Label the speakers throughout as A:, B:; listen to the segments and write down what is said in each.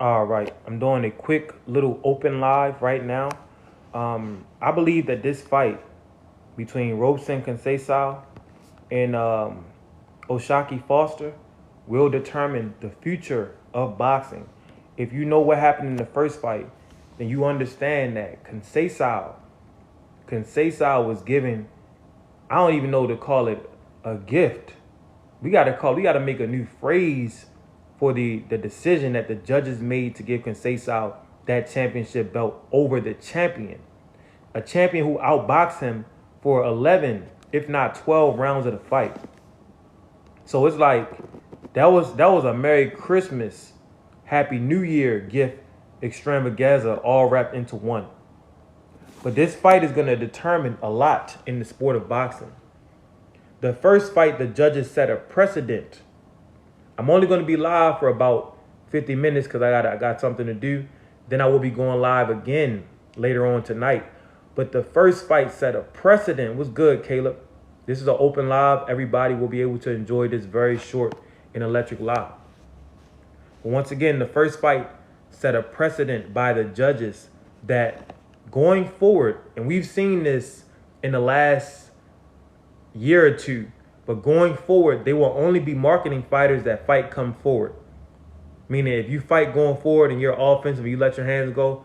A: All right, I'm doing a quick little open live right now. I believe that this fight between Robson Conceição and Oshaki Foster will determine the future of boxing. If you know what happened in the first fight, then you understand that Conceição was given, I don't even know to call it a gift. We gotta make a new phrase for the decision that the judges made to give Conceição that championship belt over the champion. A champion who outboxed him for 11, if not 12 rounds of the fight. So it's like that was a Merry Christmas, Happy New Year gift extravaganza all wrapped into one. But this fight is going to determine a lot in the sport of boxing. The first fight, the judges set a precedent. I'm only going to be live for about 50 minutes because I got something to do. Then I will be going live again later on tonight. But the first fight set a precedent. What's good, Caleb? This is an open live. Everybody will be able to enjoy this very short and electric live. But once again, the first fight set a precedent by the judges that going forward, and we've seen this in the last year or two, but going forward, they will only be marketing fighters that fight come forward. Meaning if you fight going forward and you're offensive and you let your hands go,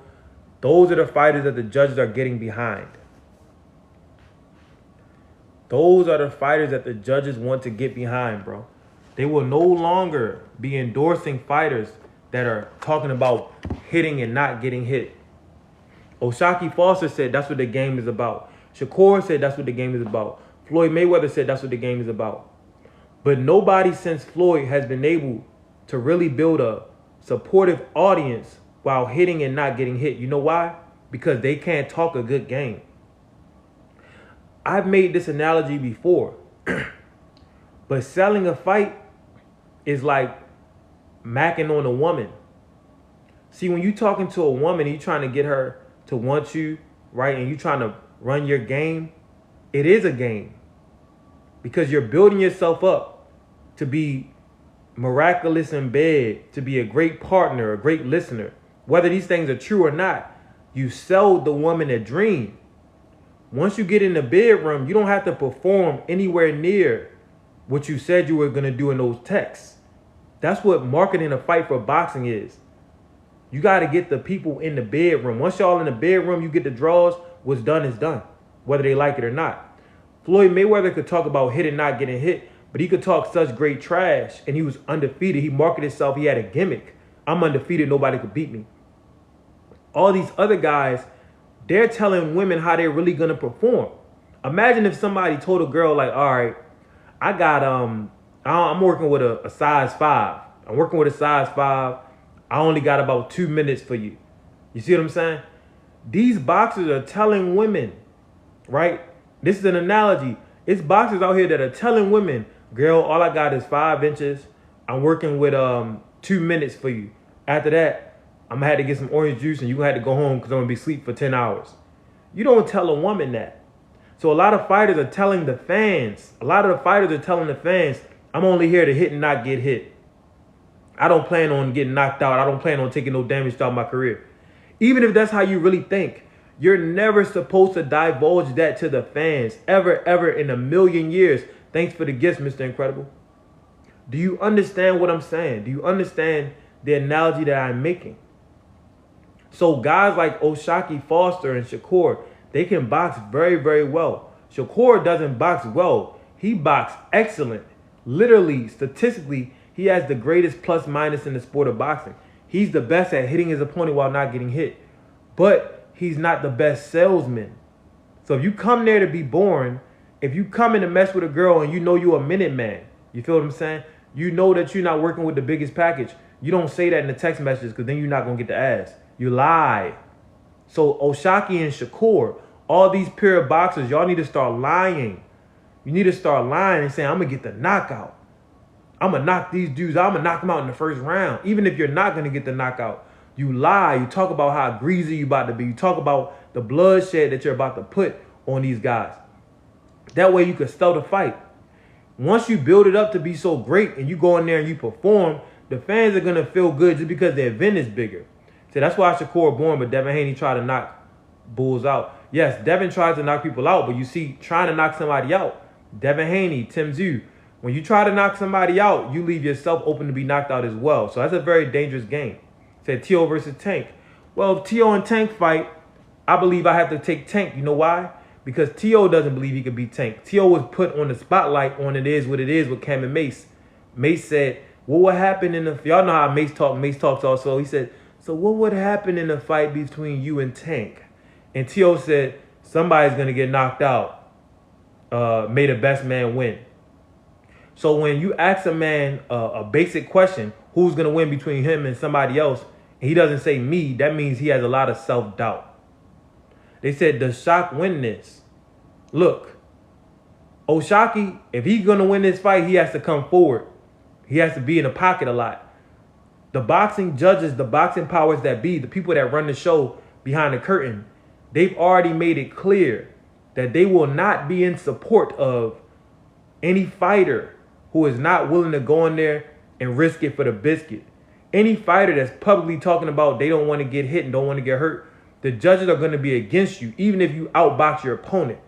A: those are the fighters that the judges are getting behind. Those are the fighters that the judges want to get behind, bro. They will no longer be endorsing fighters that are talking about hitting and not getting hit. Oshaki Foster said that's what the game is about. Shakur said that's what the game is about. Floyd Mayweather said that's what the game is about. But nobody since Floyd has been able to really build a supportive audience while hitting and not getting hit. You know why? Because they can't talk a good game. I've made this analogy before. But selling a fight is like macking on a woman. See, when you're talking to a woman, you're trying to get her to want you, right? And you're trying to run your game. It is a game. Because you're building yourself up to be miraculous in bed, to be a great partner, a great listener. Whether these things are true or not, you sell the woman a dream. Once you get in the bedroom, you don't have to perform anywhere near what you said you were going to do in those texts. That's what marketing a fight for boxing is. You got to get the people in the bedroom. Once y'all in the bedroom, you get the draws, what's done is done, whether they like it or not. Floyd Mayweather could talk about hitting, not getting hit, but he could talk such great trash, and he was undefeated. He marketed himself. He had a gimmick. I'm undefeated. Nobody could beat me. All these other guys, they're telling women how they're really going to perform. Imagine if somebody told a girl, like, all right, I'm working with a size 5. I'm working with a size 5. I only got about 2 minutes for you. You see what I'm saying? These boxers are telling women, right? This is an analogy. It's boxers out here that are telling women, girl, all I got is 5 inches. I'm working with 2 minutes for you. After that, I'm gonna have to get some orange juice and you gonna have to go home because I'm gonna be asleep for 10 hours. You don't tell a woman that. So a lot of fighters are telling the fans, I'm only here to hit and not get hit. I don't plan on getting knocked out. I don't plan on taking no damage throughout my career. Even if that's how you really think, you're never supposed to divulge that to the fans, ever in a million years. Thanks for the gifts, Mr. Incredible. Do you understand what I'm saying? Do you understand the analogy that I'm making? So guys like Oshaki Foster and Shakur, they can box very well. Shakur doesn't box well. He boxes excellent. Literally, statistically, he has the greatest plus minus in the sport of boxing. He's the best at hitting his opponent while not getting hit. But he's not the best salesman. So if you come there to be boring, if you come in to mess with a girl and you know you're a minute man, you feel what I'm saying? You know that you're not working with the biggest package. You don't say that in the text messages because then you're not going to get the ass. You lie. So Oshaki and Shakur, all these pure boxers, y'all need to start lying. You need to start lying and saying, I'm going to get the knockout. I'm going to knock these dudes out. I'm going to knock them out in the first round. Even if you're not going to get the knockout, you lie. You talk about how greasy you about to be. You talk about the bloodshed that you're about to put on these guys. That way you can sell the fight. Once you build it up to be so great and you go in there and you perform, the fans are gonna feel good just because the event is bigger. So that's why Shakur born, but Devin Haney tried to knock Bulls out. Yes, Devin tries to knock people out, but you see, trying to knock somebody out, Devin Haney, Tim Zhu, when you try to knock somebody out, you leave yourself open to be knocked out as well. So that's a very dangerous game. Said T.O. versus Tank. Well, if T.O. and Tank fight, I believe I have to take Tank. You know why? Because T.O. doesn't believe he could beat Tank. T.O. was put on the spotlight on It Is What It Is with Cam and Mace. Mace said, what would happen in the... Y'all know how Mace talks also. He said, so what would happen in the fight between you and Tank? And T.O. said, somebody's going to get knocked out. May the best man win. So when you ask a man a basic question, who's going to win between him and somebody else, and he doesn't say me, that means he has a lot of self-doubt. They said, does Shaq win this? Look, O'Shaquie, if he's going to win this fight, he has to come forward. He has to be in the pocket a lot. The boxing judges, the boxing powers that be, the people that run the show behind the curtain, they've already made it clear that they will not be in support of any fighter who is not willing to go in there and risk it for the biscuit. Any fighter that's publicly talking about they don't want to get hit and don't want to get hurt, the judges are going to be against you, even if you outbox your opponent.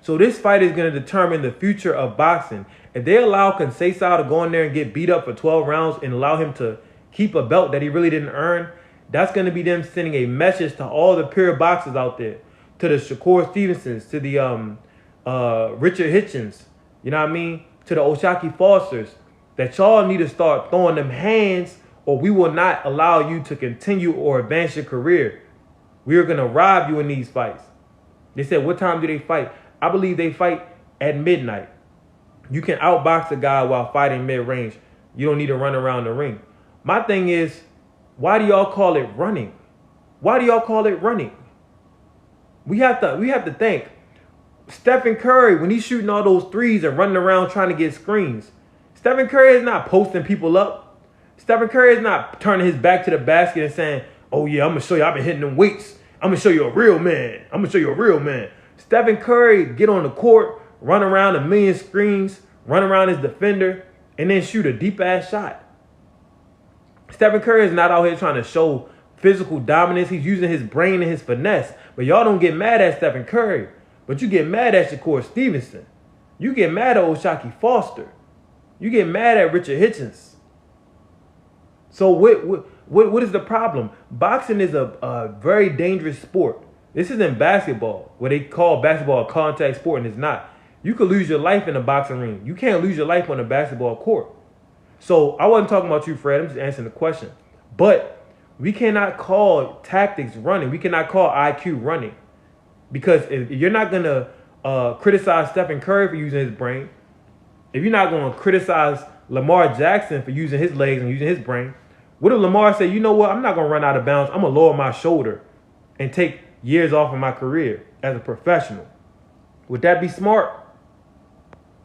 A: So this fight is going to determine the future of boxing. If they allow Conceição to go in there and get beat up for 12 rounds and allow him to keep a belt that he really didn't earn, that's going to be them sending a message to all the pure boxers out there, to the Shakur Stevensons, to the Richard Hitchens, you know what I mean, to the O'Shaquie Fosters, that y'all need to start throwing them hands, or we will not allow you to continue or advance your career. We are going to rob you in these fights. They said, what time do they fight? I believe they fight at midnight. You can outbox a guy while fighting mid-range. You don't need to run around the ring. My thing is, why do y'all call it running? Why do y'all call it running? We have to think. Stephen Curry, when he's shooting all those threes and running around trying to get screens, Stephen Curry is not posting people up. Stephen Curry is not turning his back to the basket and saying, oh yeah, I'm going to show you I've been hitting them weights. I'm going to show you a real man. I'm going to show you a real man. Stephen Curry get on the court, run around 1,000,000 screens, run around his defender, and then shoot a deep-ass shot. Stephen Curry is not out here trying to show physical dominance. He's using his brain and his finesse. But y'all don't get mad at Stephen Curry. But you get mad at Shakur Stevenson. You get mad at O'Shaquie Foster. You get mad at Richard Hitchens. So what is the problem? Boxing is a very dangerous sport. This isn't basketball, where they call basketball a contact sport, and it's not. You could lose your life in a boxing ring. You can't lose your life on a basketball court. So I wasn't talking about you, Fred. I'm just answering the question. But we cannot call tactics running. We cannot call IQ running. Because if you're not going to criticize Stephen Curry for using his brain, if you're not going to criticize Lamar Jackson for using his legs and using his brain, what if Lamar say, you know what, I'm not going to run out of bounds. I'm going to lower my shoulder and take years off of my career as a professional? Would that be smart?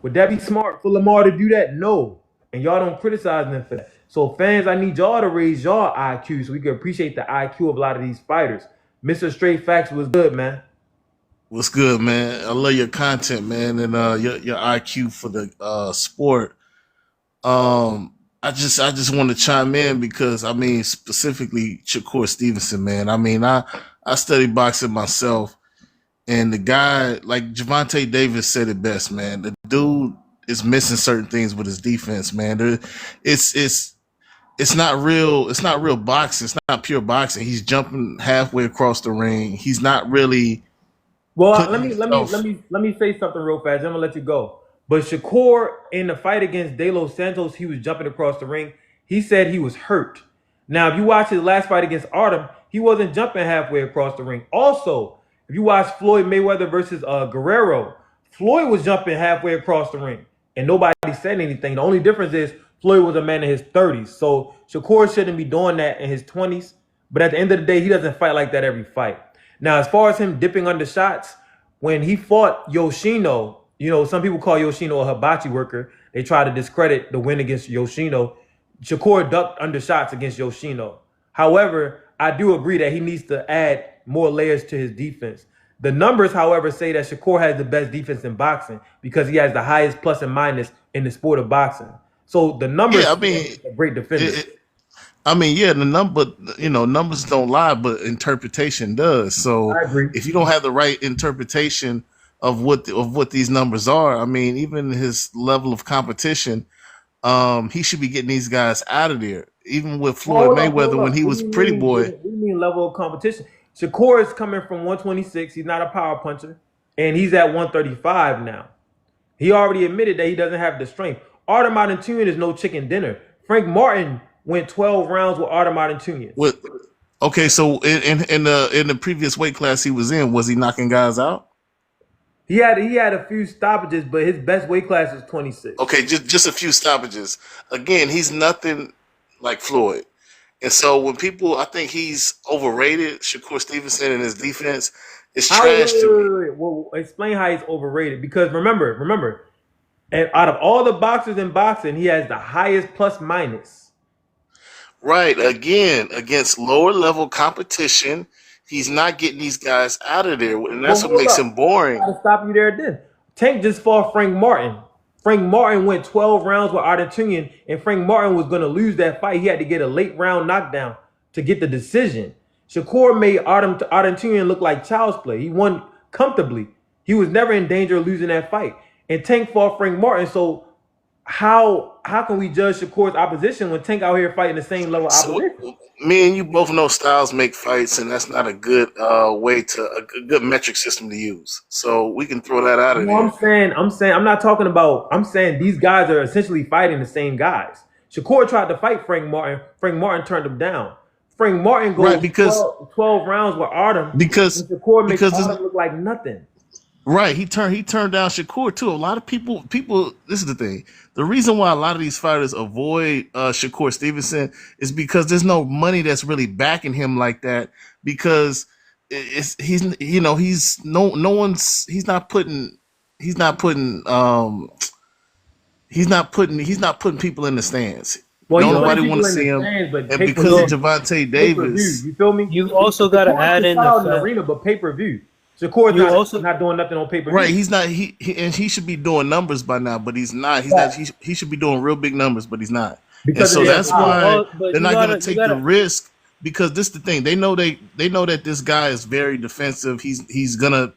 A: Would that be smart for Lamar to do that? No. And y'all don't criticize them for that. So fans, I need y'all to raise y'all IQ so we can appreciate the IQ of a lot of these fighters. Mr. Straight Facts was good, man.
B: What's good, man? I love your content, man, and your IQ for the sport. I just want to chime in because I mean specifically Shakur Stevenson, man. I mean I study boxing myself, and the guy, like Gervonta Davis said it best, man. The dude is missing certain things with his defense, man. It's not real. It's not real boxing. It's not pure boxing. He's jumping halfway across the ring. He's not really.
A: Well, let me say something real fast. I'm gonna let you go. But Shakur, in the fight against De Los Santos, he was jumping across the ring. He said he was hurt. Now, if you watch his last fight against Artem, he wasn't jumping halfway across the ring. Also, if you watch Floyd Mayweather versus Guerrero, Floyd was jumping halfway across the ring, and nobody said anything. The only difference is Floyd was a man in his 30s. So Shakur shouldn't be doing that in his 20s. But at the end of the day, he doesn't fight like that every fight. Now, as far as him dipping under shots, when he fought Yoshino, you know, some people call Yoshino a hibachi worker. They try to discredit the win against Yoshino. Shakur ducked under shots against Yoshino. However, I do agree that he needs to add more layers to his defense. The numbers, however, say that Shakur has the best defense in boxing because he has the highest plus and minus in the sport of boxing. So the numbers
B: Yeah, I
A: say that
B: mean,
A: he's a great defender.
B: I mean, yeah, the number, numbers don't lie, but interpretation does. So
A: I agree.
B: if you don't have the right interpretation of what these numbers are, I mean, even his level of competition, he should be getting these guys out of there. Even with Floyd
A: Hold up, hold
B: Mayweather when
A: up.
B: he
A: What do
B: was
A: you
B: Pretty
A: mean?
B: Boy.
A: What do you mean level of competition? Shakur is coming from 126. He's not a power puncher, and he's at 135 now. He already admitted that he doesn't have the strength. Artem Tunyun is no chicken dinner. Frank Martin went 12 rounds with Artem Tunyun.
B: With Okay, so in the previous weight class he was in, was he knocking guys out?
A: He had a few stoppages, but his best weight class is 26.
B: Okay, just a few stoppages. Again, he's nothing like Floyd. And so when people, I think he's overrated, Shakur Stevenson and his defense is trash to me.
A: Well, explain how he's overrated. Because remember, and out of all the boxers in boxing, he has the highest plus minus.
B: Right, again, against lower level competition, he's not getting these guys out of there, and that's what makes him boring.
A: I'll stop you there then. Tank just fought Frank Martin. Frank Martin went 12 rounds with Artem, and Frank Martin was going to lose that fight. He had to get a late round knockdown to get the decision. Shakur made Artem look like child's play. He won comfortably. He was never in danger of losing that fight. And Tank fought Frank Martin. So how can we judge Shakur's opposition when Tank out here fighting the same level of opposition?
B: So, me and you both know styles make fights, and that's not a good a good metric system to use. So we can throw that out of there.
A: I'm saying these guys are essentially fighting the same guys. Shakur tried to fight Frank Martin. Frank Martin turned him down. Frank Martin goes
B: Right, because
A: 12 rounds with Artem.
B: because
A: And Shakur makes
B: because
A: Artem look like nothing.
B: right, he turned down Shakur too. A lot of people. This is the thing. The reason why a lot of these fighters avoid Shakur Stevenson is because there's no money that's really backing him like that. Because he's not putting people in the stands.
A: Well,
B: Nobody want to see him, and because of Javante Davis,
A: you feel me?
C: You also got to add in the fact,
A: arena, but pay per view. Shakur's not doing nothing on pay per view.
B: right? He's not. And he should be doing numbers by now, but he's not. He's not. He should be doing real big numbers, but he's not.
A: Because
B: and so that's why
C: but
B: they're not going to take
C: gotta-
B: the risk, because this is the thing. They know that this guy is very defensive. He's gonna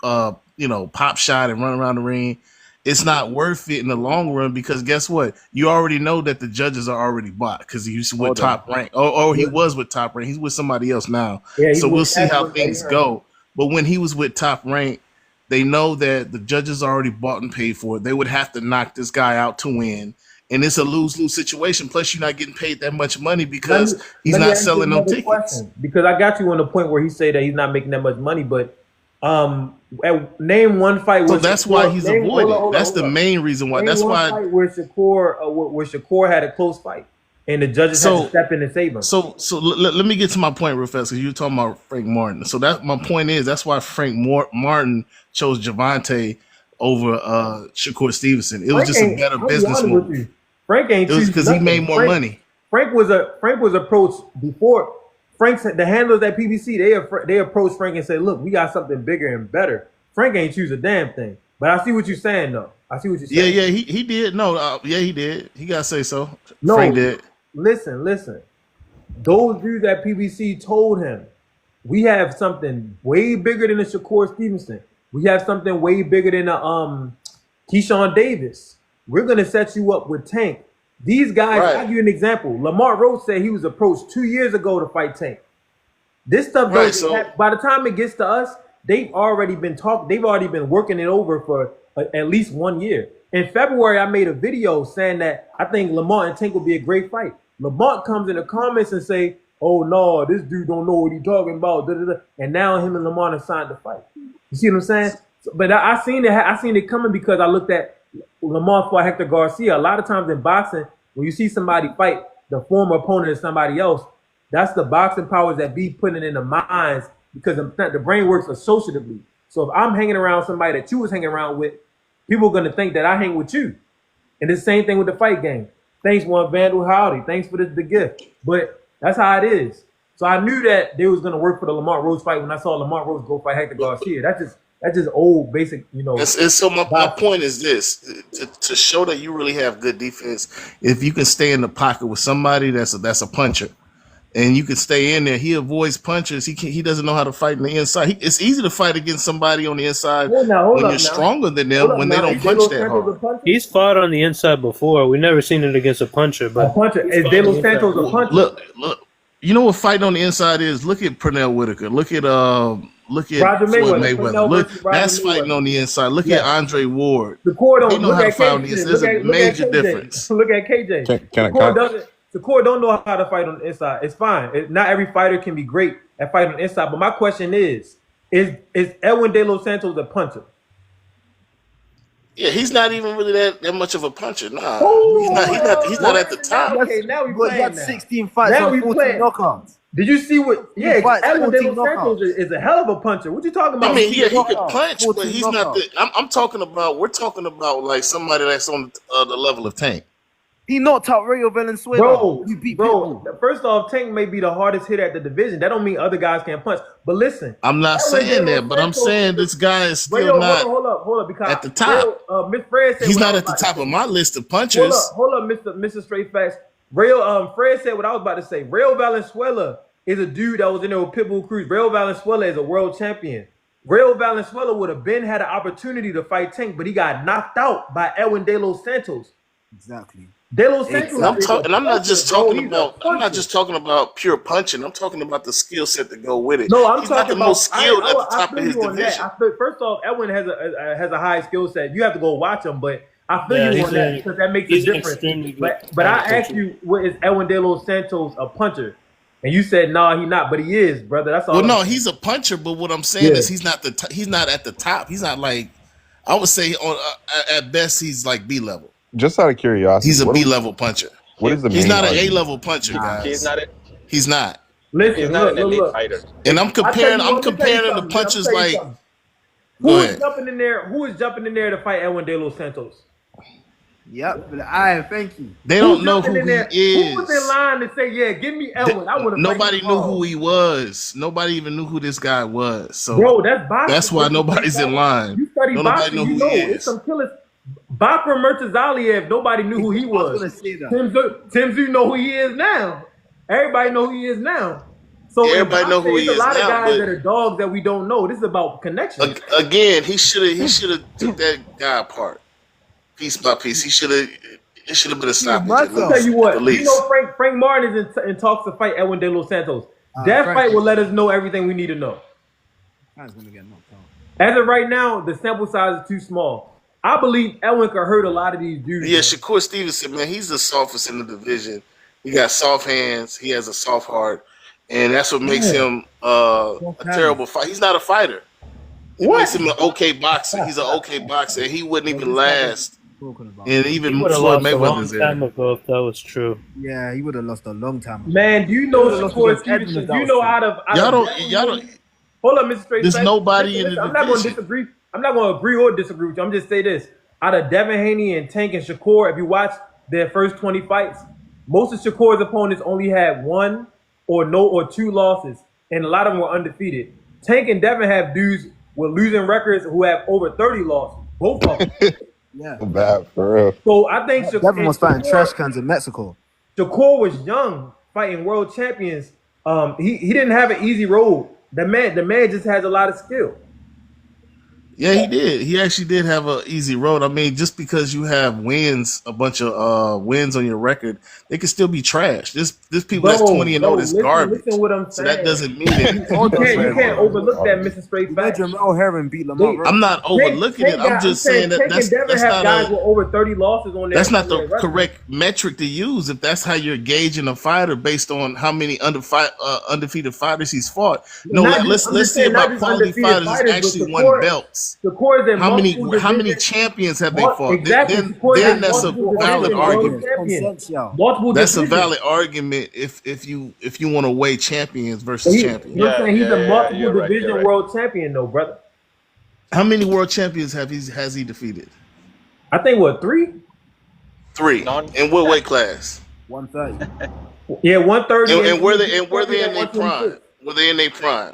B: pop shot and run around the ring. It's not worth it in the long run, because guess what? You already know that the judges are already bought, because he's with Top Rank, or he was with Top Rank. He's with somebody else now.
A: Yeah,
B: so we'll see how things go. But when he was with Top Rank, they know that the judges already bought and paid for it. They would have to knock this guy out to win. And it's a lose-lose situation. Plus, you're not getting paid that much money because he's not selling no tickets.
A: Because I got you on the point where he said that he's not making that much money, but name one fight.
B: So that's why he's avoided. That's the main reason why. That's why.
A: Where Shakur had a close fight, and the judges had to step in and save him.
B: So let me get to my point real fast, because you're talking about Frank Martin. So that my point is, that's why Frank Martin chose Javante over Shakur Stevenson. It was just a better business move.
A: Frank ain't.
B: It was because he made more money.
A: Frank was approached before. The handlers at PBC, they approached Frank and said, "Look, we got something bigger and better." Frank ain't choose a damn thing. But I see what you're saying, though. I see what you're saying.
B: Yeah, he did. No, he did. He gotta say so.
A: No,
B: Frank did.
A: Listen. Those dudes at PBC told him, "We have something way bigger than the Shakur Stevenson. We have something way bigger than the Keyshawn Davis. We're gonna set you up with Tank." These guys, I'll give you an example. Lamar Rhodes said he was approached 2 years ago to fight Tank. This stuff, by the time it gets to us, they've already been working it over for at least 1 year. In February, I made a video saying that I think Lamar and Tank will be a great fight. Lamar comes in the comments and say, "Oh no, this dude don't know what he's talking about." Da, da, da. And now him and Lamar have signed the fight. You see what I'm saying? But I seen it coming, because I looked at Lamar fought Hector Garcia. A lot of times in boxing, when you see somebody fight the former opponent of somebody else, that's the boxing powers that be putting it in the minds, because the brain works associatively. So if I'm hanging around somebody that you was hanging around with, people are going to think that I hang with you. And the same thing with the fight game. Thanks, one Vandal Howdy. Thanks for the gift. But that's how it is. So I knew that they was going to work for the Lamar Rhodes fight when I saw Lamar Rhodes go fight Hector Garcia. That's just old basic,
B: And so my
A: boxing.
B: point is this: to show that you really have good defense, if you can stay in the pocket with somebody that's a puncher, and you can stay in there, he avoids punchers. He doesn't know how to fight on the inside. It's easy to fight against somebody on the inside
A: Hold
B: when
A: up
B: you're
A: now.
B: stronger than
A: Hold
B: them
A: up
B: when
A: now.
B: they don't
A: Is De
B: punch
A: Los
B: that
A: Santos a
B: hard.
A: puncher?
C: He's fought on the inside before. We never seen it against a puncher,
A: A
C: but
A: puncher.
C: he's
A: Is
C: fought
A: De
C: on the
A: Los
C: inside
A: Santos a
C: before.
A: puncher?
B: Look. You know what fighting on the inside is? Look at Pernell Whitaker. Look at
A: Roger
B: Floyd
A: Mayweather.
B: Mayweather.
A: Pernell
B: Look,
A: versus Roger
B: that's fighting
A: Mayweather.
B: on the inside. Look at
A: Yes.
B: Andre Ward.
A: Shakur
B: They
A: don't
B: know
A: look
B: how to
A: at
B: fight on the
A: KJ.
B: inside. There's a
A: Look at
B: major
A: KJ.
B: difference.
A: Look at KJ.
D: Can
A: Shakur don't know how to fight on the inside. It's fine. Not every fighter can be great at fighting on the inside. But my question is Edwin De Los Santos a puncher?
B: Yeah, he's not even really that much of a puncher. Nah,
A: Oh,
B: he's not at the top.
A: Okay, now we
E: But he
A: playing
E: had
A: now.
E: 16 fights
A: Now
E: and
A: we
E: 14
A: playing.
E: knockouts.
A: Did you see what?
E: He
A: Yeah,
E: fights
A: Edwin De
E: 14
A: Los Santos
E: knockouts.
A: is a hell of a puncher. What you talking about?
B: I mean, yeah, he could
E: knockouts,
B: punch, but
E: 14
B: he's not the.
E: knockouts.
B: I'm talking about. We're talking about like somebody that's on the level of Tank.
E: He knocked out Rayo Valenzuela.
A: Bro,
E: He beat
A: bro.
E: Pitbull.
A: First off, Tank may be the hardest hitter at the division. That don't mean other guys can't punch. But listen,
B: I'm not
A: Edwin De
B: saying
A: Los
B: that, but I'm
A: Santos-
B: saying this guy is
A: Rayo,
B: still not.
A: hold up, because
B: at the top.
A: Rayo, Miss Fred said
B: He's
A: what I
B: not
A: was
B: at the
A: about to
B: top
A: say.
B: of my list of punchers.
A: Hold up, Mr. Straight Facts. Rayo, Fred said what I was about to say. Rayo Valenzuela is a dude that was in there with Pitbull Cruz. Rayo Valenzuela is a world champion. Rayo Valenzuela would have had an opportunity to fight Tank, but he got knocked out by Edwin De Los Santos.
E: Exactly.
A: De Los Santos,
E: Exactly.
B: And I'm not just
A: bro.
B: talking
A: He's a
B: about. I'm not
A: puncher.
B: just talking about pure punching. I'm talking about the skill set to go with it.
A: No, I'm
B: He's
A: talking
B: not the
A: about
B: most skilled at the
A: I
B: top
A: feel
B: of his
A: you on that.
B: division.
A: First off, Edwin has a high skill set. You have to go watch him, but I feel
C: Yeah,
A: you
C: he's
A: on that
C: a-
A: because that makes a
C: he's an
A: difference.
C: extremely good
A: But I
C: puncher.
A: asked you, what is Edwin De Los Santos a puncher? And you said no, he's not, but he is, brother. That's all.
B: Well,
A: I'm
B: no,
A: saying.
B: he's a puncher, but what I'm saying
A: Yeah.
B: is he's not he's not at the top. He's not like I would say on at best he's like B level.
D: Just out of curiosity,
B: He's a
D: what
B: B
D: is-
B: level puncher.
D: What is the
B: He's
D: main
B: not an A
D: argument?
B: level puncher, guys.
F: He's not.
B: He's not.
A: Listen,
F: He's not an elite
A: look.
F: fighter.
B: And I'm
A: I'll tell
B: comparing.
A: you
B: I'm
A: what, let me tell you
B: comparing the
A: something,
B: punches
A: let me tell you
B: like.
A: something.
B: Go
A: Who is
B: ahead.
A: jumping in there? Who is jumping in there to fight Edwin De Los Santos?
E: Yep. Thank you.
B: They don't know
A: jumping
B: who
A: in there?
B: he
A: Who was in
B: is.
A: line to say, "Yeah, give me Edwin"? I would have.
B: Nobody knew who he was. Nobody even knew who this guy was. So
A: Bro, that's boxing.
B: that's why nobody's in line.
A: You study
B: Don't nobody
A: boxing,
B: know
A: you
B: who
A: know
B: he
A: it's
B: is.
A: some killers. Bakr Murtazaliev, nobody knew who he
E: I was
A: was.
E: gonna say that.
A: Tim Tszyu know who he is now. Everybody know who he is now. So
B: Yeah,
A: in
B: everybody know
A: boxing,
B: who he
A: it's
B: is
A: a lot
B: now,
A: of guys
B: but-
A: that are dogs that we don't know. This is about connection.
B: Again, he should have took that guy apart, piece by piece. It should have been a stoppage.
E: must
B: At
E: have.
A: I'll tell you what, you
B: least.
A: know Frank Martin is in talks to fight Edwin De Los Santos. That
E: Frank-
A: fight will let us know everything we need to know.
E: Man's gonna get knocked out.
A: As of right now, the sample size is too small. I believe Edwin could hurt a lot of these dudes.
B: Yeah,
A: man.
B: Shakur Stevenson, man, he's the softest in the division. He got soft hands. He has a soft heart, and that's what makes him a terrible fighter. He's not a fighter. It
A: What?
B: makes him an okay boxer. He's an okay boxer. He wouldn't even last.
E: Talking about.
B: And even
C: He would have
B: Floyd
C: lost a long
B: Mayweather's
C: time
B: there.
C: ago if that was true.
E: Yeah, he would have lost a long time ago.
A: Man, do you know
E: Look
A: Shakur
E: against Edmund,
A: Stevenson?
E: that
A: You
E: was
A: know
E: true.
A: out of
B: Y'all don't.
A: Hold up, Mr. Straight.
B: There's
A: Face.
B: nobody in the
A: I'm not going to
B: division.
A: disagree. I'm not going to agree or disagree with you. I'm just say this: out of Devin Haney and Tank and Shakur, if you watch their first 20 fights, most of Shakur's opponents only had one or two losses, and a lot of them were undefeated. Tank and Devin have dudes with losing records who have over 30 losses, both of them.
E: Yeah.
D: Bad for real.
A: So I think
E: Devin was fighting trash cans in Mexico.
A: Shakur was young, fighting world champions. He didn't have an easy road. The man just has a lot of skill.
B: Yeah, he did. He actually did have an easy road. I mean, just because you have wins, a bunch of wins on your record, they can still be trash. This people that's 20 and 0 is garbage.
A: Listen what I'm
B: So
A: saying.
B: that doesn't mean anything.
A: You can't overlook that, Mr. Straight Facts.
E: Imagine Mel Herron beat Lamar.
A: Wait,
B: I'm not overlooking it. I'm just saying that
A: Tank
B: that's
A: and Devin have
B: not
A: guys
B: a,
A: with over 30 losses on their
B: that's not
A: on their
B: the
A: record.
B: correct metric to use if that's how you're gauging a fighter based on how many undefeated fighters he's fought. No,
A: Not
B: let's
A: just- I'm just
B: see
A: saying, not
B: about
A: just
B: quality
A: undefeated
B: fighters
A: fighters,
B: who's
A: but
B: actually
A: Shakur-
B: won belts.
A: Shakur's in
B: How many
A: multiple
B: champions have they
A: What-
B: fought?
A: exactly.
B: Then
A: Shakur's in
B: that's a
A: multiple
B: valid
A: divisions,
B: argument.
A: champion. Multiple
B: That's a
A: divisions.
B: valid argument if you want to weigh champions versus
A: You
B: champions.
A: know what I'm saying? He's a multiple
F: you're right,
A: division
F: you're right.
A: world champion, though, brother.
B: How many world champions has he defeated?
A: I think what 3?
B: 3.
F: None.
B: In what weight class?
E: 130.
A: Yeah, 130.
B: And were they in their
A: 126.
B: prime? Were they in their prime,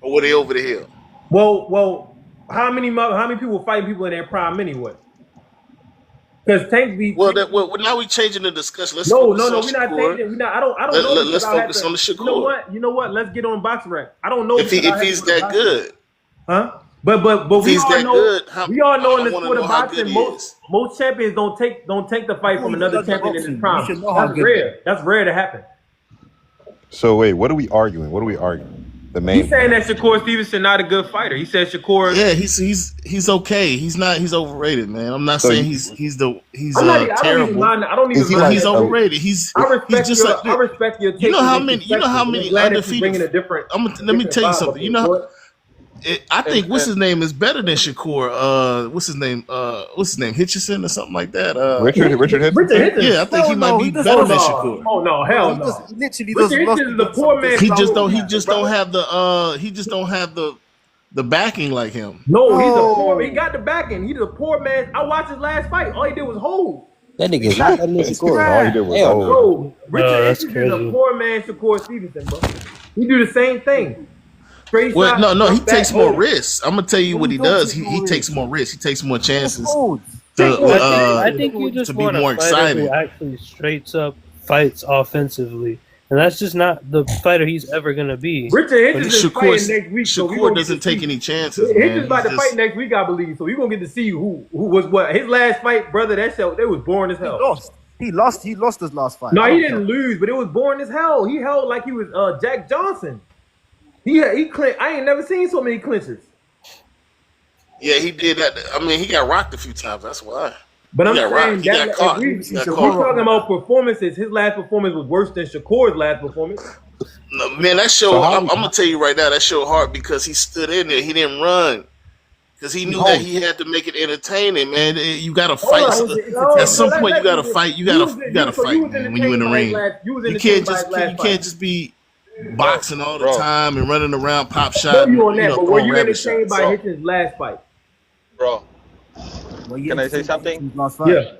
B: or were they over the hill?
A: Well, how many people fighting people in their prime anyway? Because Tank be
B: Well, now we changing the discussion. Let's
A: no,
B: focus on
A: we're not
B: Shakur.
A: changing. We're not. I don't know.
B: Let's focus on the Shakur.
A: You know what? Let's get on Box Rec. I don't know
B: if he's that good,
A: huh? But we all know. We all know in the sport of boxing, most champions don't take the fight from another champion in his prime. That's rare. That's rare to happen.
D: So wait, what are we arguing? The main.
A: He's saying that Shakur Stevenson not a good fighter. He said Shakur.
B: Yeah, he's okay. He's overrated, man. I'm not saying he's terrible.
A: I don't even mind.
B: He's overrated. I
A: respect your take.
B: You know how many undefeated. Let me tell you something. You know. I think what's his name is better than Shakur. What's his name? Hitchison or something like that.
D: Richard Hitchison.
B: Yeah, I think he might be better than Shakur.
A: Oh no, hell no.
E: Literally,
A: Richard Hitchison is the poor man.
B: He just don't have the backing like him.
A: No, he's a poor. He got the backing. He's a poor man. I watched his last fight. All he did was hold.
F: That nigga's not that nigga Shakur.
D: All he did was hold.
A: Bro, Richard Hitchison is a poor man Shakur Stevenson, bro. He do the same thing.
B: Well, no, he takes more risks. I'm gonna tell you what he does. He takes more risks. He takes more chances.
C: I think you just
B: be
C: want
B: more
C: a fighter
B: excited.
C: who actually straight up fights offensively, and that's just not the fighter he's ever gonna be.
A: Richard Hitchison is fighting next week.
B: Shakur doesn't take any chances.
A: Hitchenson's about to fight next week, I believe. So you're gonna get to see who was what. His last fight, brother. That shit, they was boring as hell.
E: He lost his last fight.
A: No, he didn't lose, but it was boring as hell. He held like he was Jack Johnson. He I ain't never seen so many clinches.
B: Yeah, he did that. I mean, he got rocked a few times. That's why.
A: But I'm saying
B: he got caught.
A: We're talking about performances. His last performance was worse than Shakur's last performance.
B: No, man, that show. I'm gonna tell you right now, that show hard because he stood in there. He didn't run because he knew that he had to make it entertaining. Man, you gotta fight. At some point, you gotta fight. You gotta fight, man. When you're in the ring, you can't just be boxing all the time and running around, pop shot.
A: But were you entertained by his last fight?
G: Bro, can I say something?
A: Yeah.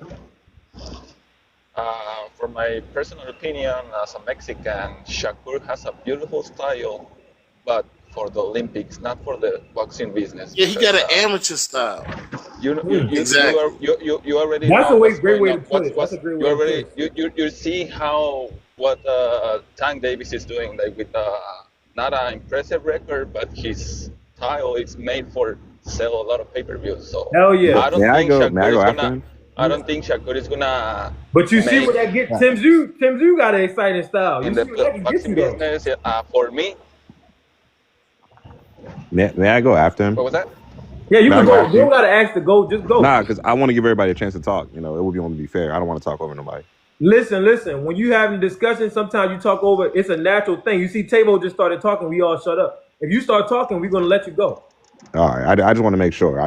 G: From my personal opinion, as a Mexican, Shakur has a beautiful style, but for the Olympics, not for the boxing business.
B: Yeah, he got an amateur style.
G: Exactly. You already.
A: That's a great way to put it. That's a great way to put it.
G: You see what Tank Davis is doing, like with not an impressive record, but his style is made for sell a lot of pay-per-views. So
A: hell yeah.
G: I don't think Shakur is gonna.
A: But you see what that gets Tim Zhu got an exciting style.
G: In the boxing business, for me.
H: May I go after him?
G: What was that?
A: Yeah, you can go. You don't gotta ask to go. Just go.
H: Nah, because I want to give everybody a chance to talk. You know, it would be only be fair. I don't want to talk over nobody.
A: Listen. When you having discussion, sometimes you talk over. It's a natural thing. You see, Tavo just started talking. We all shut up. If you start talking, we're gonna let you go.
H: All right. I just want to make sure.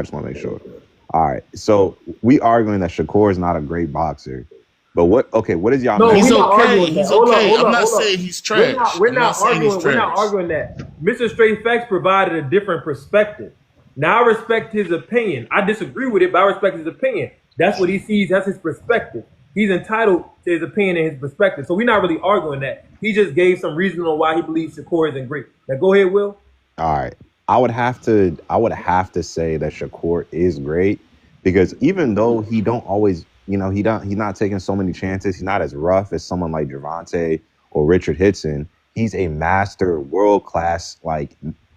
H: All right. So we arguing that Shakur is not a great boxer. But what is y'all?
B: No, he's okay. He's okay. I'm not saying he's trash.
A: We're not arguing that. Mr. Straight Facts provided a different perspective. Now I respect his opinion. I disagree with it, but I respect his opinion. That's what he sees. That's his perspective. He's entitled to his opinion and his perspective. So we're not really arguing that. He just gave some reason on why he believes Shakur isn't great. Now go ahead, Will.
H: All right. I would have to say that Shakur is great because even though he don't always, he's not taking so many chances. He's not as rough as someone like Gervonta or Richard Hitson. He's a master, world-class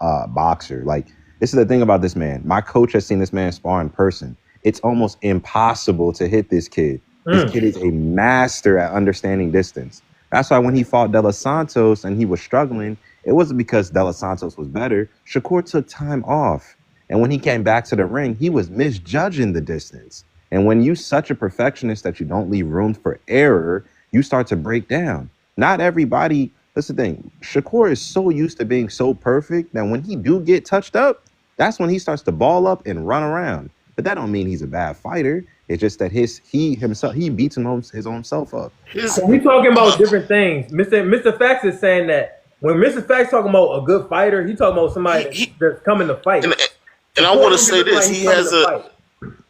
H: boxer. Like, this is the thing about this man. My coach has seen this man spar in person. It's almost impossible to hit this kid. This kid is a master at understanding distance. That's why when he fought De Los Santos and he was struggling, it wasn't because De Los Santos was better. Shakur took time off. And when he came back to the ring, he was misjudging the distance. And when you're such a perfectionist that you don't leave room for error, you start to break down. Not everybody, that's the thing. Shakur is so used to being so perfect that when he do get touched up, that's when he starts to ball up and run around. But that don't mean he's a bad fighter. It's just that he beats his own self up.
A: So we talking about different things. Mr. Fax is saying that when Mr. Fax talking about a good
B: he
A: fighter, he talking about somebody that's coming to fight.
B: And I want to say this: he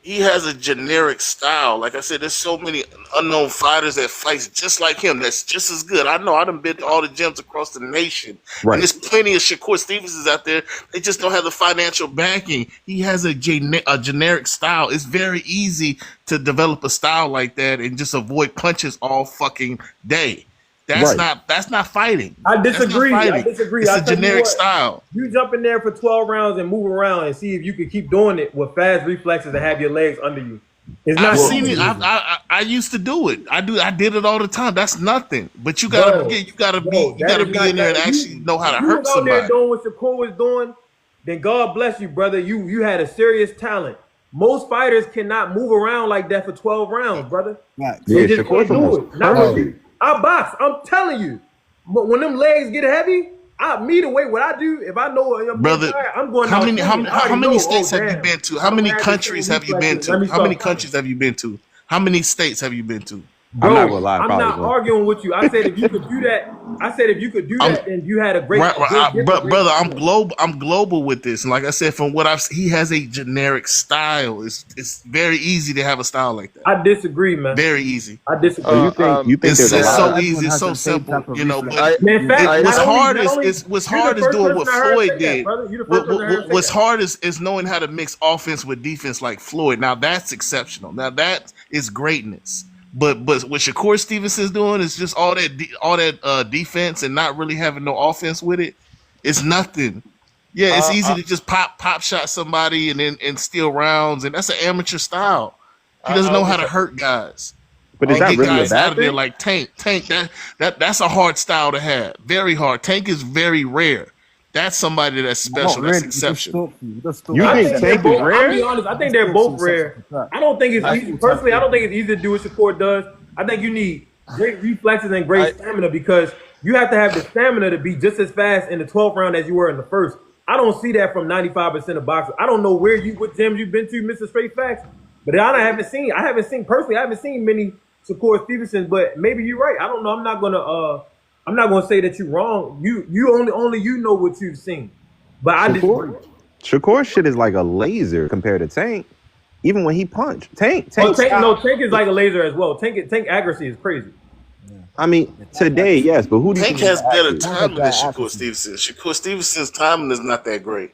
B: he has a generic style. Like I said, there's so many unknown fighters that fights just like him. That's just as good. I know. I done been to all the gyms across the nation,
H: Right.
B: and there's plenty of Shakur Stevensons out there. They just don't have the financial backing. He has a generic style. It's very easy to develop a style like that and just avoid punches all fucking day. That's
H: Right.
B: not fighting.
A: I
B: That's not
A: disagree. I
B: fighting.
A: disagree.
B: It's
A: I
B: a
A: tell you
B: generic
A: what,
B: style.
A: You jump in there for 12 rounds and move around and see if you can keep doing it with fast reflexes and have your legs under you. It's not
B: I've seen
A: easy.
B: it. I used to do it. I did it all the time. That's nothing. But you gotta
A: Bro,
B: be you gotta
A: that is
B: be
A: not
B: in there and
A: that.
B: actually know how to
A: You
B: hurt
A: was out there
B: somebody.
A: doing what Shakur was doing, then God bless you, brother. You had a serious talent. Most fighters cannot move around like that for 12 rounds, brother.
E: Facts.
H: Yeah,
A: They just
H: Shakur's
A: can't do
H: almost
A: it. Not with
H: perfect.
A: you. I box. I'm telling you. But when them legs get heavy, me the way what I do, if I know I'm
B: Brother,
A: tired, I'm going
B: how
A: out
B: many
A: swinging. I already know,
B: states have you
A: damn,
B: been to? How
A: I'm
B: many
A: gonna have the
B: countries
A: same
B: have you been
A: reflexes. Let
B: to?
A: me
B: How many
A: stop.
B: countries have you been to? How many states have you been to?
A: Bro,
H: I'm not gonna lie,
A: I'm
H: probably
A: not
H: won't.
A: arguing with you. I said if you could do that,
B: I'm
A: then you had a great,
B: right,
A: great
B: brother. I'm global with this, and like I said, from what he has a generic style. It's very easy to have a style like that.
A: I disagree, man.
B: Very easy.
A: I disagree.
H: So you think
B: It's
H: there's a
B: so
H: lot of,
B: easy. It's
E: has
B: so
E: the same
B: simple,
E: type of
B: you know.
E: reflex.
B: But
A: Man, in fact,
B: what's
A: not only-
B: hard
A: not
B: is
A: only-
B: what's
A: you're the
B: hard is
A: first
B: doing
A: person
B: what
A: I heard
B: Floyd
A: say that,
B: did.
A: brother. You're the first person I heard say
B: What's
A: that.
B: hard is knowing how to mix offense with defense like Floyd. Now that's exceptional. Now that is greatness. But what Shakur Stevenson's doing is just all that defense and not really having no offense with it. It's nothing. Yeah, it's easy to just pop shot somebody and steal rounds, and that's an amateur style. He doesn't know how to hurt guys.
H: but is
B: And
H: that
B: get
H: really a
B: guys out
H: bad
B: of there
H: thing?
B: like Tank. That's a hard style to have. Very hard. Tank is very rare. That's somebody that's special. That's exceptional.
H: You
A: I
H: think
A: think
H: Tank
A: they're
H: is
A: both, I'll
H: rare?
A: be honest, I think they're both rare. I don't think it's easy. Personally, I don't think it's easy to do what Shakur does. I think you need great reflexes and great stamina because you have to have the stamina to be just as fast in the 12th round as you were in the first. I don't see that from 95% of boxers. I don't know what gyms you've been to, Mr. Straight Facts, but I haven't seen many Shakur Stevensons, but maybe you're right. I don't know. I'm not gonna say that you're wrong. You only you know what you've seen. But I disagree.
H: Shakur shit is like a laser compared to Tank. Even when he punched, Tank
A: Tank is like a laser as well. Tank accuracy is crazy.
H: I mean, today, yes, but who do you
B: Tank
H: think
B: has better
H: accurate?
B: timing than Shakur Stevenson. Shakur Stevenson's timing is not that great.